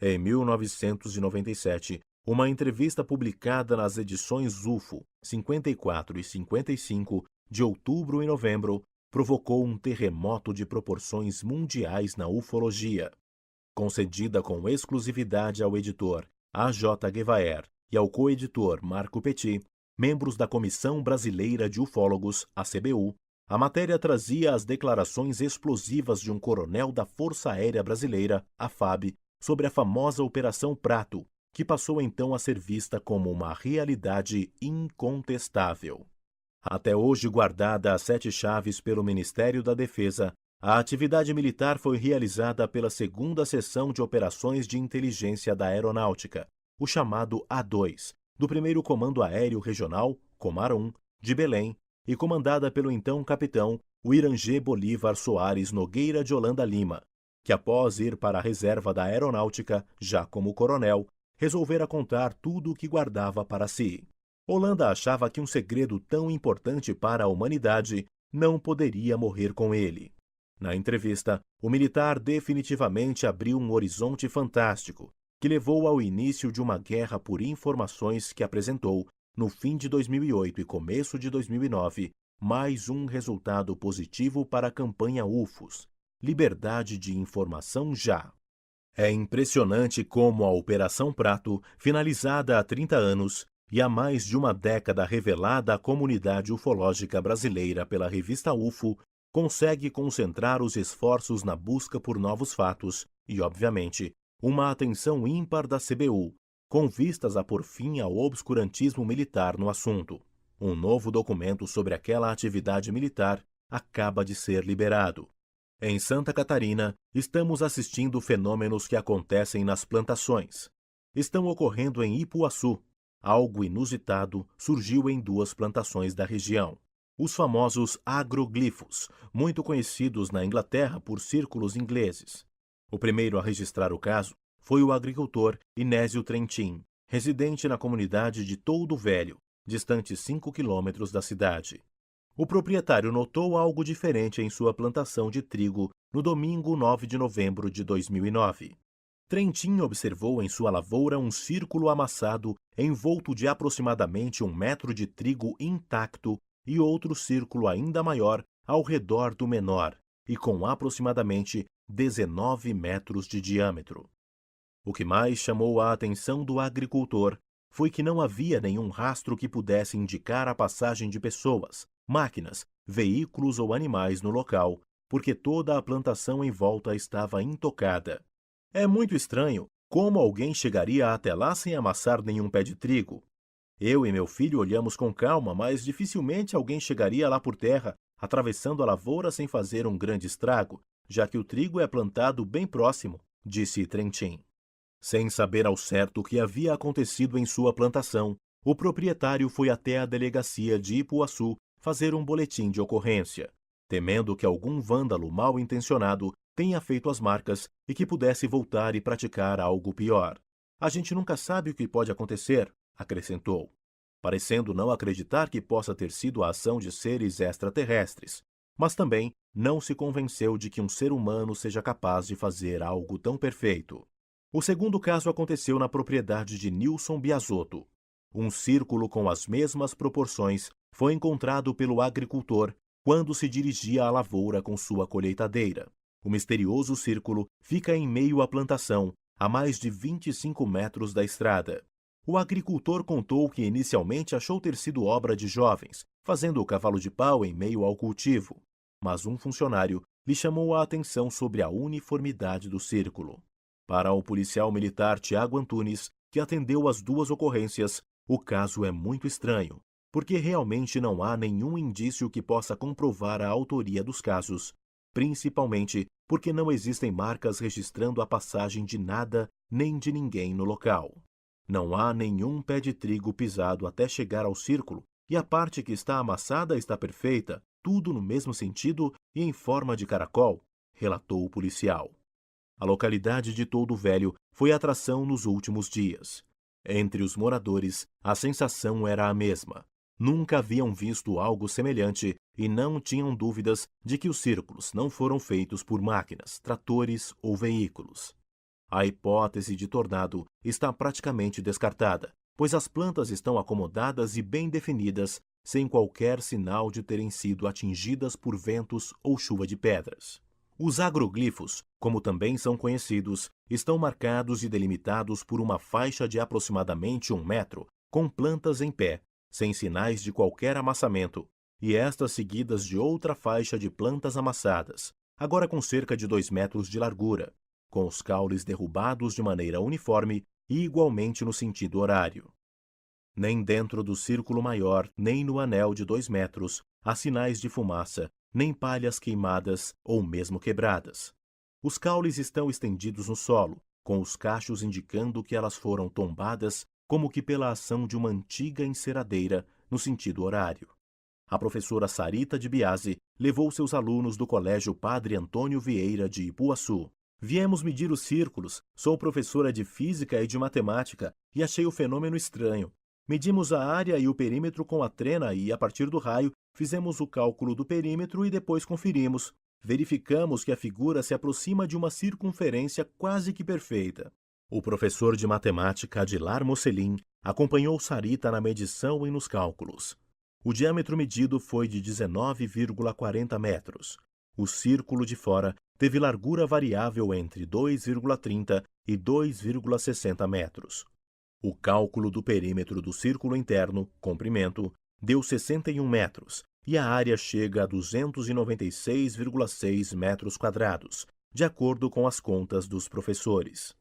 Em 1997, uma entrevista publicada nas edições UFO 54 e 55 de outubro e novembro provocou um terremoto de proporções mundiais na ufologia. Concedida com exclusividade ao editor A. J. Gevaer e ao coeditor Marco Petit, membros da Comissão Brasileira de Ufólogos, a CBU, a matéria trazia as declarações explosivas de um coronel da Força Aérea Brasileira, a FAB, sobre a famosa Operação Prato, que passou então a ser vista como uma realidade incontestável. Até hoje guardada a 7 chaves pelo Ministério da Defesa, a atividade militar foi realizada pela 2ª Seção de Operações de Inteligência da Aeronáutica, o chamado A2, do 1º Comando Aéreo Regional, Comar 1, de Belém, e comandada pelo então capitão Irangê Bolívar Soares Nogueira de Holanda Lima, que após ir para a reserva da Aeronáutica, já como coronel, resolvera contar tudo o que guardava para si. Holanda achava que um segredo tão importante para a humanidade não poderia morrer com ele. Na entrevista, o militar definitivamente abriu um horizonte fantástico, que levou ao início de uma guerra por informações que apresentou, no fim de 2008 e começo de 2009, mais um resultado positivo para a campanha UFOS: liberdade de informação já. É impressionante como a Operação Prato, finalizada há 30 anos e há mais de uma década revelada à comunidade ufológica brasileira pela revista UFO, consegue concentrar os esforços na busca por novos fatos e, obviamente, uma atenção ímpar da CBU, com vistas a pôr fim ao obscurantismo militar no assunto. Um novo documento sobre aquela atividade militar acaba de ser liberado. Em Santa Catarina, estamos assistindo fenômenos que acontecem nas plantações. Estão ocorrendo em Ipuaçu. Algo inusitado surgiu em 2 plantações da região. Os famosos agroglifos, muito conhecidos na Inglaterra por círculos ingleses. O primeiro a registrar o caso foi o agricultor Inésio Trentin, residente na comunidade de Toldo Velho, distante 5 quilômetros da cidade. O proprietário notou algo diferente em sua plantação de trigo no domingo 9 de novembro de 2009. Trentin observou em sua lavoura um círculo amassado envolto de aproximadamente 1 metro de trigo intacto e outro círculo ainda maior ao redor do menor e com aproximadamente 19 metros de diâmetro. O que mais chamou a atenção do agricultor foi que não havia nenhum rastro que pudesse indicar a passagem de pessoas, máquinas, veículos ou animais no local, porque toda a plantação em volta estava intocada. É muito estranho como alguém chegaria até lá sem amassar nenhum pé de trigo. Eu e meu filho olhamos com calma, mas dificilmente alguém chegaria lá por terra, atravessando a lavoura sem fazer um grande estrago, já que o trigo é plantado bem próximo, disse Trentin. Sem saber ao certo o que havia acontecido em sua plantação, o proprietário foi até a delegacia de Ipuaçu fazer um boletim de ocorrência, temendo que algum vândalo mal intencionado tenha feito as marcas e que pudesse voltar e praticar algo pior. A gente nunca sabe o que pode acontecer, acrescentou, parecendo não acreditar que possa ter sido a ação de seres extraterrestres, mas também não se convenceu de que um ser humano seja capaz de fazer algo tão perfeito. O segundo caso aconteceu na propriedade de Nilson Biasotto. Um círculo com as mesmas proporções foi encontrado pelo agricultor quando se dirigia à lavoura com sua colheitadeira. O misterioso círculo fica em meio à plantação, a mais de 25 metros da estrada. O agricultor contou que inicialmente achou ter sido obra de jovens, fazendo o cavalo de pau em meio ao cultivo. Mas um funcionário lhe chamou a atenção sobre a uniformidade do círculo. Para o policial militar Tiago Antunes, que atendeu as 2 ocorrências, o caso é muito estranho, porque realmente não há nenhum indício que possa comprovar a autoria dos casos, principalmente porque não existem marcas registrando a passagem de nada nem de ninguém no local. Não há nenhum pé de trigo pisado até chegar ao círculo, e a parte que está amassada está perfeita, tudo no mesmo sentido e em forma de caracol, relatou o policial. A localidade de Toldo Velho foi atração nos últimos dias. Entre os moradores, a sensação era a mesma. Nunca haviam visto algo semelhante e não tinham dúvidas de que os círculos não foram feitos por máquinas, tratores ou veículos. A hipótese de tornado está praticamente descartada, pois as plantas estão acomodadas e bem definidas, sem qualquer sinal de terem sido atingidas por ventos ou chuva de pedras. Os agroglifos, como também são conhecidos, estão marcados e delimitados por uma faixa de aproximadamente 1 metro, com plantas em pé, sem sinais de qualquer amassamento, e estas seguidas de outra faixa de plantas amassadas, agora com cerca de 2 metros de largura, com os caules derrubados de maneira uniforme e igualmente no sentido horário. Nem dentro do círculo maior, nem no anel de 2 metros, há sinais de fumaça, nem palhas queimadas ou mesmo quebradas. Os caules estão estendidos no solo, com os cachos indicando que elas foram tombadas como que pela ação de uma antiga enceradeira no sentido horário. A professora Sarita de Biasi levou seus alunos do Colégio Padre Antônio Vieira de Ipuaçu. Viemos medir os círculos, sou professora de Física e de Matemática e achei o fenômeno estranho. Medimos a área e o perímetro com a trena e, a partir do raio, fizemos o cálculo do perímetro e depois conferimos. Verificamos que a figura se aproxima de uma circunferência quase que perfeita. O professor de matemática Adilar Mocelin acompanhou Sarita na medição e nos cálculos. O diâmetro medido foi de 19,40 metros. O círculo de fora teve largura variável entre 2,30 e 2,60 metros. O cálculo do perímetro do círculo interno, comprimento, deu 61 metros e a área chega a 296,6 metros quadrados, de acordo com as contas dos professores.